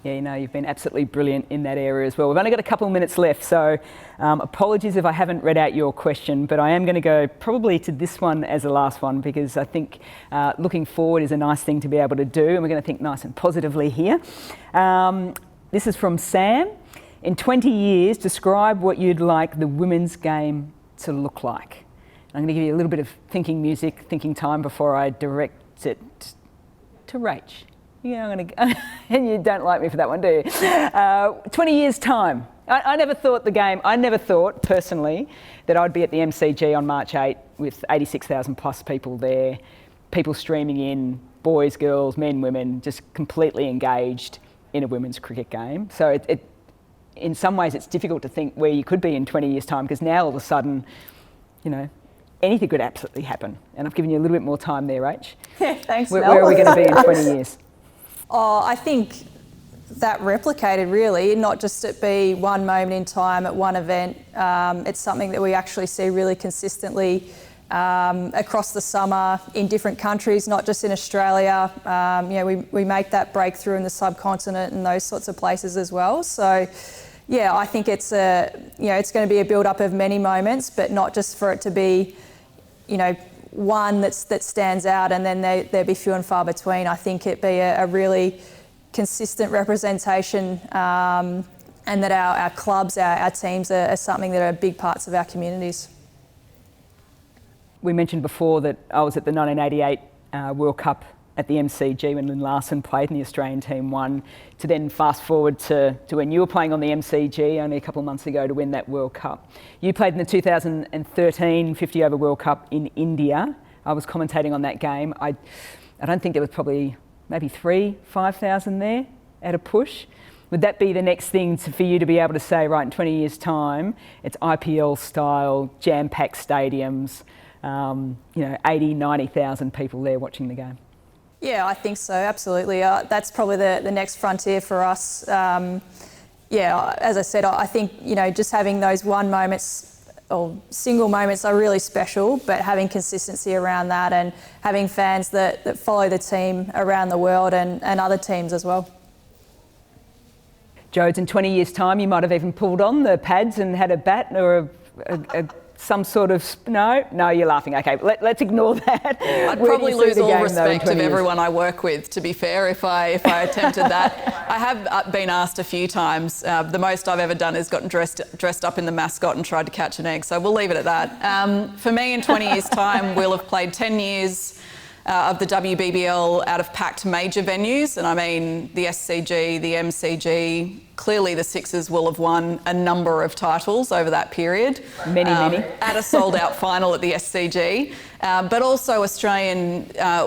Yeah, you know, you've been absolutely brilliant in that area as well. We've only got a couple of minutes left, so apologies if I haven't read out your question, but I am going to go probably to this one as the last one, because I think looking forward is a nice thing to be able to do, and we're going to think nice and positively here. This is from Sam. In 20 years, describe what you'd like the women's game to look like. I'm going to give you a little bit of thinking music, thinking time before I direct it to Rach. Yeah, I'm going to, and you don't like me for that one, do you? 20 years' time. I never thought personally that I'd be at the MCG on March 8 with 86,000 plus people there, people streaming in, boys, girls, men, women, just completely engaged in a women's cricket game. So in some ways it's difficult to think where you could be in 20 years' time, because now all of a sudden, you know, anything could absolutely happen. And I've given you a little bit more time there, Rach. Yeah, thanks, Mel. Where are we going to be in 20 years? Oh, I think that replicated, really, not just it be one moment in time at one event. It's something that we actually see really consistently across the summer in different countries, not just in Australia. You know, we make that breakthrough in the subcontinent and those sorts of places as well. So, yeah, I think it's it's going to be a build-up of many moments, but not just for it to be, you know, one that stands out and then there be few and far between. I think it be a really consistent representation, and that our clubs, our teams are something that are big parts of our communities. We mentioned before that I was at the 1988 World Cup at the MCG when Lynn Larson played and the Australian team won, to then fast forward to when you were playing on the MCG only a couple of months ago to win that World Cup. You played in the 2013 50 over World Cup in India. I was commentating on that game. I don't think there was probably maybe 5,000 there at a push. Would that be the next thing for you to be able to say, right, in 20 years' time, it's IPL style, jam-packed stadiums, 80, 90,000 people there watching the game? Yeah, I think so, absolutely. That's probably the next frontier for us. Yeah, as I said, I think, you know, just having those one moments or single moments are really special, but having consistency around that and having fans that follow the team around the world and other teams as well. Jodes, in 20 years' time, you might have even pulled on the pads and had a bat or some sort of... No, you're laughing. Okay, let's ignore that. I'd probably lose all respect of everyone I work with, to be fair, if I attempted that. I have been asked a few times. The most I've ever done is gotten dressed up in the mascot and tried to catch an egg, so we'll leave it at that. For me, in 20 years' time, we'll have played 10 years of the WBBL out of packed major venues, and I mean the SCG, the MCG. Clearly the Sixers will have won a number of titles over that period. Many. At a sold-out final at the SCG. But also Australian,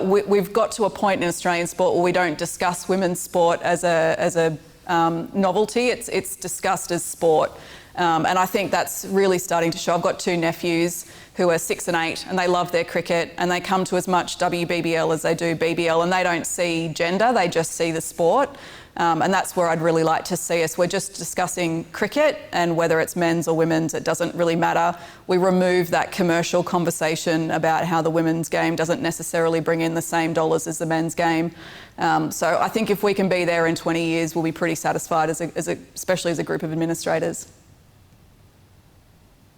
we've got to a point in Australian sport where we don't discuss women's sport as a novelty. It's discussed as sport. And I think that's really starting to show. I've got two nephews who are 6 and 8 and they love their cricket and they come to as much WBBL as they do BBL, and they don't see gender, they just see the sport. And that's where I'd really like to see us. We're just discussing cricket, and whether it's men's or women's, it doesn't really matter. We remove that commercial conversation about how the women's game doesn't necessarily bring in the same dollars as the men's game. So I think if we can be there in 20 years, we'll be pretty satisfied, especially as a group of administrators.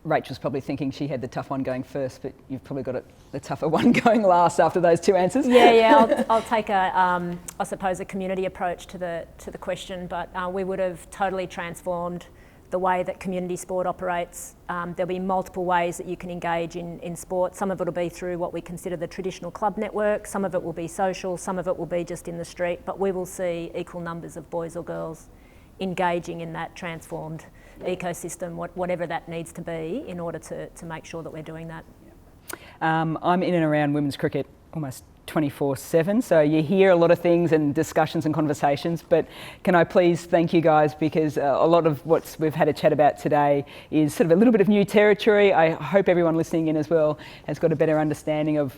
Rachel's probably thinking she had the tough one going first, but you've probably got the tougher one going last after those two answers. Yeah. I'll take I suppose a community approach to the question, but we would have totally transformed the way that community sport operates. There'll be multiple ways that you can engage in sport. Some of it will be through what we consider the traditional club network. Some of it will be social. Some of it will be just in the street. But we will see equal numbers of boys or girls engaging in that transformed ecosystem, whatever that needs to be, in order to make sure that we're doing that. I'm in and around women's cricket almost 24/7, so you hear a lot of things and discussions and conversations, but can I please thank you guys, because a lot of what we've had a chat about today is sort of a little bit of new territory. I hope everyone listening in as well has got a better understanding of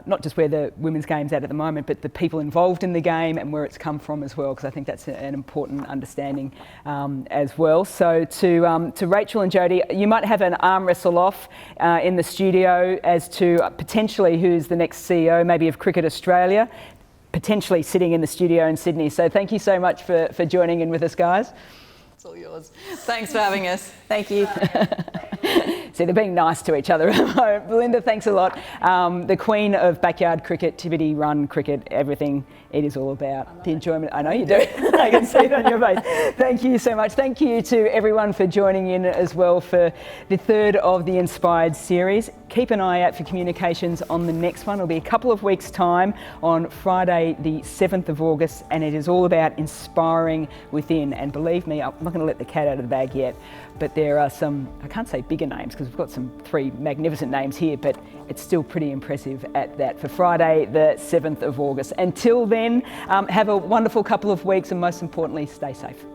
not just where the women's game's at the moment, but the people involved in the game and where it's come from as well, because I think that's an important understanding as well. So to Rachael and Jody, you might have an arm wrestle off in the studio as to potentially who's the next CEO, maybe of Cricket Australia, potentially sitting in the studio in Sydney. So thank you so much for joining in with us, guys. It's all yours. Thanks for having us. Thank you. See, they're being nice to each other. Belinda, thanks a lot. The queen of backyard cricket, Tibbity run cricket, everything it is all about. The enjoyment, I know you do. I can see it on your face. Thank you so much. Thank you to everyone for joining in as well for the third of the Inspired series. Keep an eye out for communications on the next one. It'll be a couple of weeks' time on Friday the 7th of August, and it is all about inspiring within. And believe me, I'm not going to let the cat out of the bag yet, but there are some, I can't say bigger names because we've got some 3 magnificent names here, but it's still pretty impressive at that for Friday the 7th of August. Until then, have a wonderful couple of weeks, and most importantly, stay safe.